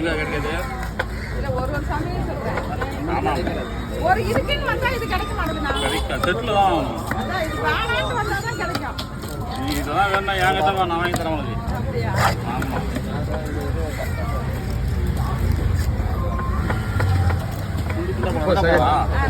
எங்க கிடைக்குது? இல்ல ஒரு சமயம் சொல்றேன். ஆமா. ஒரு இதுக்குன்னு வந்தா இது கிடைக்க மாட்டேங்குதுண்ணா. கிடைக்கும். செட்டில் தான் ஆகணும். அதான் இது வேணான்னு வந்தா தான் கிடைக்கும். நீ இதெல்லாம் வேணா என்கிட்ட வா, நான் வாங்கி தரேன் உனக்கு. அப்படியா? ஆமா. ஆ